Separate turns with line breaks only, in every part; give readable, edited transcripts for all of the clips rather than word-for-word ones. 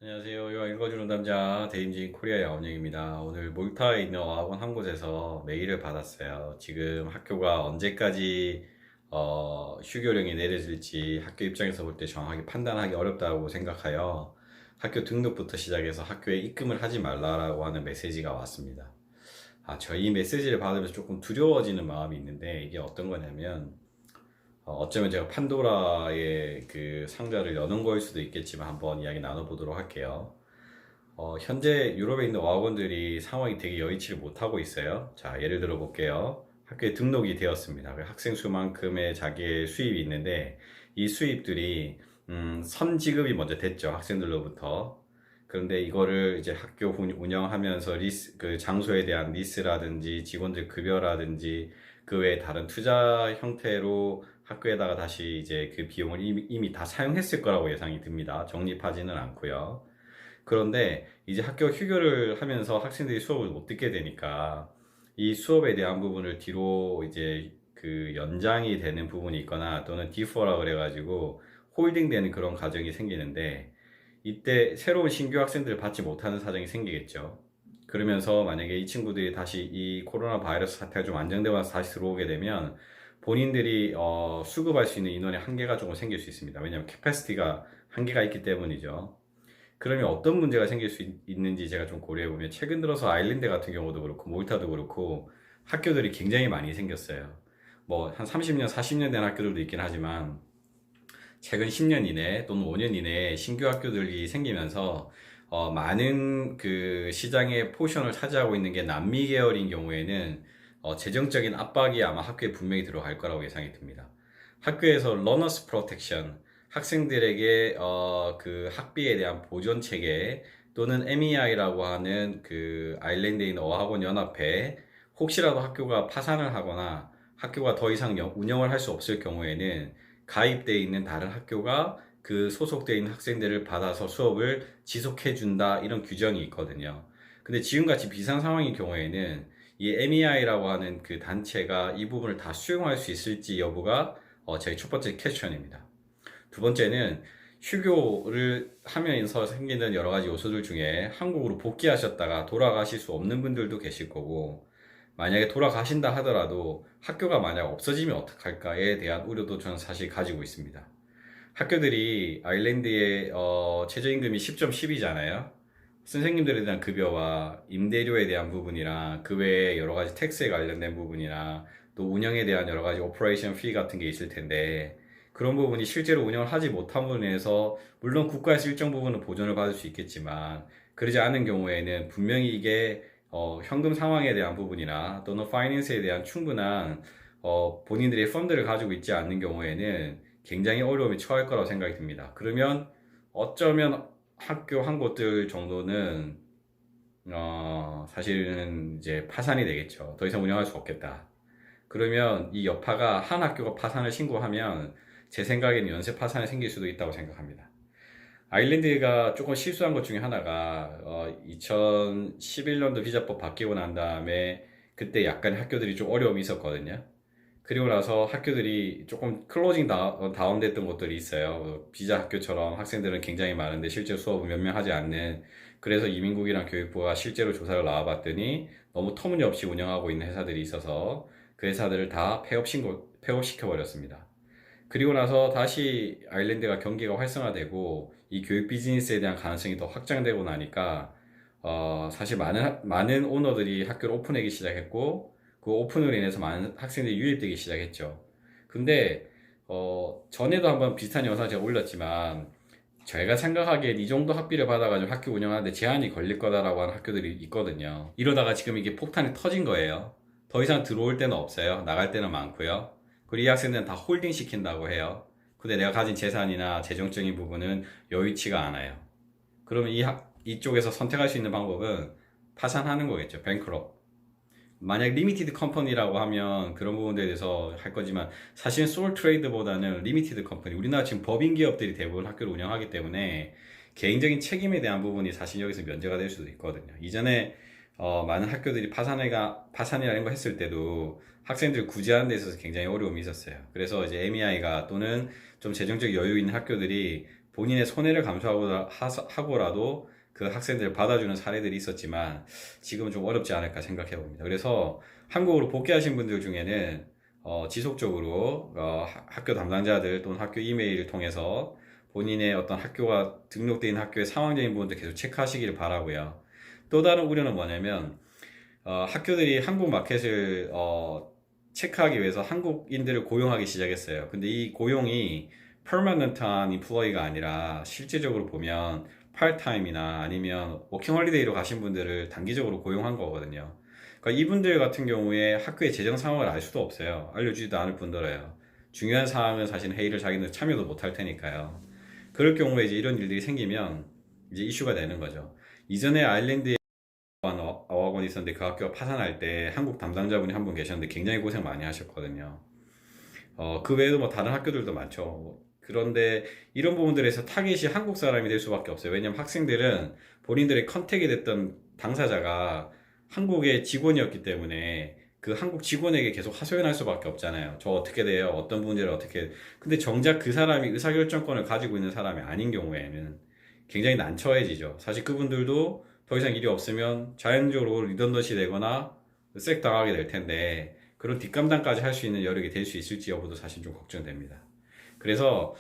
안녕하세요. 요아 읽어주는 남자 대인진 코리아의 아원영입니다. 오늘 몰타에 있는 어학원 한 곳에서 메일을 받았어요. 지금 학교가 언제까지 휴교령이 내려질지 학교 입장에서 볼 때 정확하게 판단하기 어렵다고 생각하여 학교 등록부터 시작해서 학교에 입금을 하지 말라라고 하는 메시지가 왔습니다. 저희 메시지를 받으면서 조금 두려워지는 마음이 있는데 이게 어떤 거냐면 어쩌면 제가 판도라의 그 상자를 여는 거일 수도 있겠지만 한번 이야기 나눠보도록 할게요. 현재 유럽에 있는 어학원들이 상황이 되게 여의치를 못하고 있어요. 자, 예를 들어 볼게요. 학교에 등록이 되었습니다. 학생 수만큼의 자기의 수입이 있는데 이 수입들이 선지급이 먼저 됐죠. 학생들로부터. 그런데 이거를 이제 학교 운영하면서 그 장소에 대한 리스라든지 직원들 급여라든지 그 외에 다른 투자 형태로 학교에다가 다시 이제 그 비용을 이미 다 사용했을 거라고 예상이 듭니다. 적립하지는 않고요. 그런데 이제 학교 휴교를 하면서 학생들이 수업을 못 듣게 되니까 이 수업에 대한 부분을 뒤로 이제 그 연장이 되는 부분이 있거나 또는 디퍼라 그래가지고 홀딩 되는 그런 과정이 생기는데 이때 새로운 신규 학생들을 받지 못하는 사정이 생기겠죠. 그러면서 만약에 이 친구들이 다시 이 코로나 바이러스 사태가 좀 안정되고 나서 다시 들어오게 되면 본인들이 수급할 수 있는 인원의 한계가 조금 생길 수 있습니다. 왜냐하면 캐패시티가 한계가 있기 때문이죠. 그러면 어떤 문제가 생길 수 있는지 제가 좀 고려해 보면 최근 들어서 아일랜드 같은 경우도 그렇고 몰타도 그렇고 학교들이 굉장히 많이 생겼어요. 뭐 한 30년, 40년 된 학교들도 있긴 하지만 최근 10년 이내 또는 5년 이내에 신규 학교들이 생기면서 많은 그 시장의 포션을 차지하고 있는 게 남미 계열인 경우에는 재정적인 압박이 아마 학교에 분명히 들어갈 거라고 예상이 듭니다. 학교에서 러너스 프로텍션, 학생들에게 그 학비에 대한 보존 체계 또는 MEI라고 하는 그 아일랜드에 있는 어학원 연합회 혹시라도 학교가 파산을 하거나 학교가 더 이상 운영을 할 수 없을 경우에는 가입되어 있는 다른 학교가 그 소속되어 있는 학생들을 받아서 수업을 지속해 준다 이런 규정이 있거든요. 근데 지금같이 비상 상황인 경우에는 이 MEI라고 하는 그 단체가 이 부분을 다 수용할 수 있을지 여부가 제 첫 번째 퀘스천입니다. 두 번째는 휴교를 하면서 생기는 여러 가지 요소들 중에 한국으로 복귀하셨다가 돌아가실 수 없는 분들도 계실 거고 만약에 돌아가신다 하더라도 학교가 만약 없어지면 어떡할까에 대한 우려도 저는 사실 가지고 있습니다. 학교들이 아일랜드의 최저임금이 10.10이잖아요. 선생님들에 대한 급여와 임대료에 대한 부분이랑 그 외에 여러 가지 텍스에 관련된 부분이랑 또 운영에 대한 여러 가지 오퍼레이션 피 같은 게 있을 텐데 그런 부분이 실제로 운영을 하지 못한 부분에서 물론 국가에서 일정 부분은 보전을 받을 수 있겠지만 그러지 않은 경우에는 분명히 이게 현금 상황에 대한 부분이나 또는 파이낸스에 대한 충분한 본인들의 펀드를 가지고 있지 않는 경우에는 굉장히 어려움에 처할 거라고 생각이 듭니다. 그러면 어쩌면 학교 한 곳들 정도는 사실은 이제 파산이 되겠죠. 더 이상 운영할 수 없겠다. 그러면 이 여파가 한 학교가 파산을 신고하면 제 생각에는 연쇄 파산이 생길 수도 있다고 생각합니다. 아일랜드가 조금 실수한 것 중에 하나가 2011년도 비자법 바뀌고 난 다음에 그때 약간 학교들이 좀 어려움이 있었거든요. 그리고 나서 학교들이 조금 클로징 다운됐던 것들이 있어요. 비자 학교처럼 학생들은 굉장히 많은데 실제 수업은 몇 명 하지 않는. 그래서 이민국이랑 교육부가 실제로 조사를 나와봤더니 너무 터무니없이 운영하고 있는 회사들이 있어서 그 회사들을 다 폐업시켜버렸습니다. 그리고 나서 다시 아일랜드가 경기가 활성화되고 이 교육 비즈니스에 대한 가능성이 더 확장되고 나니까 사실 많은 오너들이 학교를 오픈하기 시작했고 그 오픈으로 인해서 많은 학생들이 유입되기 시작했죠. 근데 전에도 한번 비슷한 영상 제가 올렸지만 저희가 생각하기엔 이 정도 학비를 받아가지고 학교 운영하는데 제한이 걸릴 거다라고 하는 학교들이 있거든요. 이러다가 지금 이게 폭탄이 터진 거예요. 더 이상 들어올 때는 없어요. 나갈 때는 많고요. 그리고 이 학생들은 다 홀딩 시킨다고 해요. 근데 내가 가진 재산이나 재정적인 부분은 여의치가 않아요. 그러면 이쪽에서 선택할 수 있는 방법은 파산하는 거겠죠. 뱅크럽. 만약 리미티드 컴퍼니라고 하면 그런 부분들에 대해서 할 거지만 사실은 솔 트레이드보다는 리미티드 컴퍼니, 우리나라 지금 법인 기업들이 대부분 학교를 운영하기 때문에 개인적인 책임에 대한 부분이 사실 여기서 면제가 될 수도 있거든요. 이전에 많은 학교들이 파산이라는 거 했을 때도 학생들 구제하는 데 있어서 굉장히 어려움이 있었어요. 그래서 이제 MEI가 또는 좀 재정적 여유 있는 학교들이 본인의 손해를 감수하고라도 그 학생들을 받아주는 사례들이 있었지만 지금은 좀 어렵지 않을까 생각해 봅니다. 그래서 한국으로 복귀하신 분들 중에는 지속적으로 학교 담당자들 또는 학교 이메일을 통해서 본인의 어떤 학교가 등록되어 있는 학교의 상황적인 부분도 계속 체크하시기를 바라고요. 또 다른 우려는 뭐냐면 학교들이 한국 마켓을 체크하기 위해서 한국인들을 고용하기 시작했어요. 근데 이 고용이 permanent한 employee가 아니라 실제적으로 보면 파트타임이나 아니면 워킹홀리데이로 가신 분들을 단기적으로 고용한 거거든요. 그러니까 이분들 같은 경우에 학교의 재정 상황을 알 수도 없어요. 알려주지도 않을 뿐더러요. 중요한 사항은 사실 회의를 자기는 참여도 못 할 테니까요. 그럴 경우에 이제 이런 일들이 생기면 이제 이슈가 되는 거죠. 이전에 아일랜드에 어학원이 있었는데 그 학교가 파산할 때 한국 담당자분이 한 분 계셨는데 굉장히 고생 많이 하셨거든요. 그 외에도 뭐 다른 학교들도 많죠. 그런데 이런 부분들에서 타겟이 한국 사람이 될 수밖에 없어요. 왜냐면 학생들은 본인들의 컨택이 됐던 당사자가 한국의 직원이었기 때문에 그 한국 직원에게 계속 하소연할 수밖에 없잖아요. 저 어떻게 돼요? 어떤 분들을 어떻게. 근데 정작 그 사람이 의사결정권을 가지고 있는 사람이 아닌 경우에는 굉장히 난처해지죠. 사실 그분들도 더 이상 일이 없으면 자연적으로 리던던시 되거나 색 당하게 될 텐데 그런 뒷감당까지 할 수 있는 여력이 될 수 있을지 여부도 사실 좀 걱정됩니다. 그래서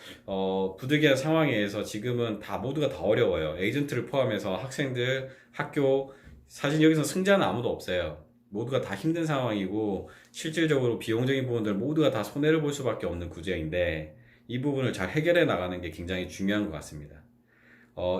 부득이한 상황에서 지금은 다 모두가 다 어려워요. 에이전트를 포함해서 학생들, 학교, 사실 여기서 승자는 아무도 없어요. 모두가 다 힘든 상황이고 실질적으로 비용적인 부분들 모두가 다 손해를 볼 수밖에 없는 구조인데 이 부분을 잘 해결해 나가는 게 굉장히 중요한 것 같습니다.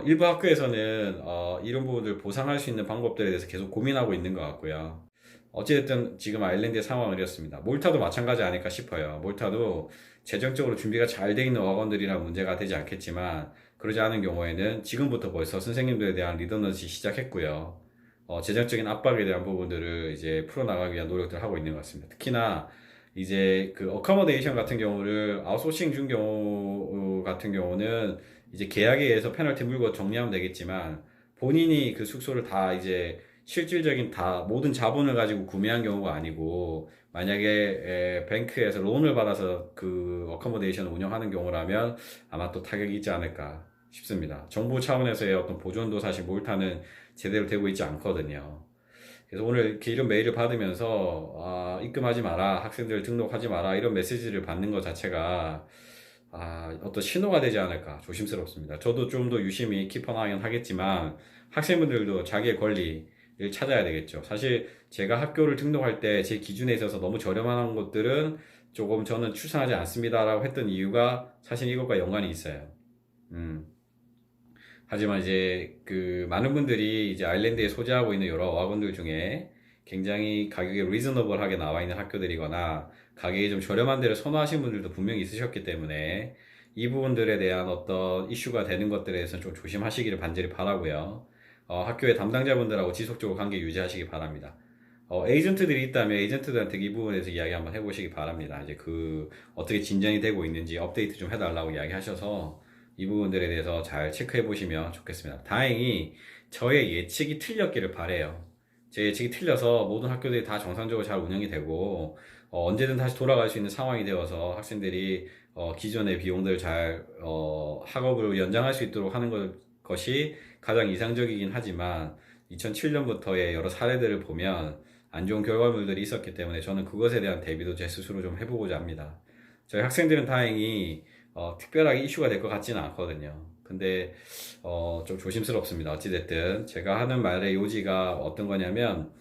일부 학교에서는 이런 부분들 보상할 수 있는 방법들에 대해서 계속 고민하고 있는 것 같고요. 어찌됐든 지금 아일랜드의 상황은 이렇습니다. 몰타도 마찬가지 아닐까 싶어요. 몰타도 재정적으로 준비가 잘 돼 있는 어학원들이라 문제가 되지 않겠지만 그러지 않은 경우에는 지금부터 벌써 선생님들에 대한 리더너시 시작했고요. 재정적인 압박에 대한 부분들을 이제 풀어나가기 위한 노력들을 하고 있는 것 같습니다. 특히나 이제 그 어커머데이션 같은 경우를 아웃소싱 준 경우 같은 경우는 이제 계약에 의해서 페널티 물고 정리하면 되겠지만 본인이 그 숙소를 다 이제 실질적인 다 모든 자본을 가지고 구매한 경우가 아니고 만약에 뱅크에서 론을 받아서 그 어커머데이션을 운영하는 경우라면 아마 또 타격이 있지 않을까 싶습니다. 정부 차원에서의 어떤 보존도 사실 몰타는 제대로 되고 있지 않거든요. 그래서 오늘 이렇게 이런 메일을 받으면서 입금하지 마라, 학생들 등록하지 마라 이런 메시지를 받는 것 자체가 어떤 신호가 되지 않을까 조심스럽습니다. 저도 좀 더 유심히 키퍼나이언 하겠지만 학생분들도 자기의 권리를 찾아야 되겠죠. 사실 제가 학교를 등록할 때 제 기준에 있어서 너무 저렴한 것들은 조금 저는 추천하지 않습니다라고 했던 이유가 사실 이것과 연관이 있어요. 음. 하지만 이제 그 많은 분들이 이제 아일랜드에 소재하고 있는 여러 어학원들 중에 굉장히 가격이 리즈너블하게 나와 있는 학교들이거나 가격이 좀 저렴한 데를 선호하시는 분들도 분명히 있으셨기 때문에 이 부분들에 대한 어떤 이슈가 되는 것들에 대해서는 좀 조심하시기를 간절히 바라고요. 학교의 담당자분들하고 지속적으로 관계 유지하시기 바랍니다. 에이전트들이 있다면 에이전트들한테 이 부분에서 이야기 한번 해보시기 바랍니다. 이제 그 어떻게 진전이 되고 있는지 업데이트 좀 해달라고 이야기하셔서 이 부분들에 대해서 잘 체크해 보시면 좋겠습니다. 다행히 저의 예측이 틀렸기를 바래요. 제 예측이 틀려서 모든 학교들이 다 정상적으로 잘 운영이 되고 언제든 다시 돌아갈 수 있는 상황이 되어서 학생들이 기존의 비용들 잘 학업을 연장할 수 있도록 하는 것이 가장 이상적이긴 하지만 2007년부터의 여러 사례들을 보면 안 좋은 결과물들이 있었기 때문에 저는 그것에 대한 대비도 제 스스로 좀 해보고자 합니다. 저희 학생들은 다행히 특별하게 이슈가 될 것 같지는 않거든요. 근데 좀 조심스럽습니다. 어찌됐든 제가 하는 말의 요지가 어떤 거냐면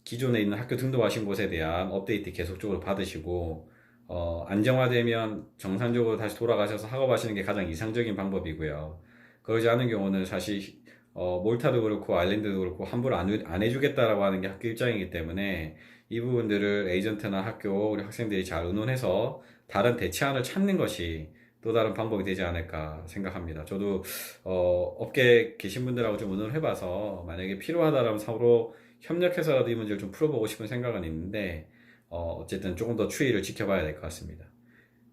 기존에 있는 학교 등록하신 곳에 대한 업데이트 계속적으로 받으시고 안정화되면 정상적으로 다시 돌아가셔서 학업하시는 게 가장 이상적인 방법이고요. 그러지 않은 경우는 사실 몰타도 그렇고 아일랜드도 그렇고 환불 안 해주겠다라고 하는 게 학교 입장이기 때문에 이 부분들을 에이전트나 학교 우리 학생들이 잘 의논해서 다른 대체안을 찾는 것이 또 다른 방법이 되지 않을까 생각합니다. 저도 업계에 계신 분들하고 좀 의논을 해봐서 만약에 필요하다면 서로 협력해서라도 이 문제를 좀 풀어보고 싶은 생각은 있는데 어쨌든 조금 더 추이를 지켜봐야 될 것 같습니다.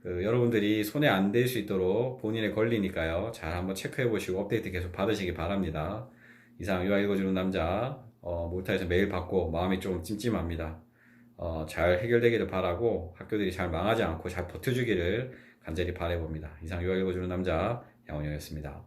여러분들이 손해 안 될 수 있도록 본인의 권리니까요. 잘 한번 체크해 보시고 업데이트 계속 받으시기 바랍니다. 이상 유아 읽어주는 남자 몰타에서 메일 받고 마음이 좀 찜찜합니다. 잘 해결되기를 바라고 학교들이 잘 망하지 않고 잘 버텨주기를 간절히 바라봅니다. 이상 유아 읽어주는 남자 양원영이었습니다.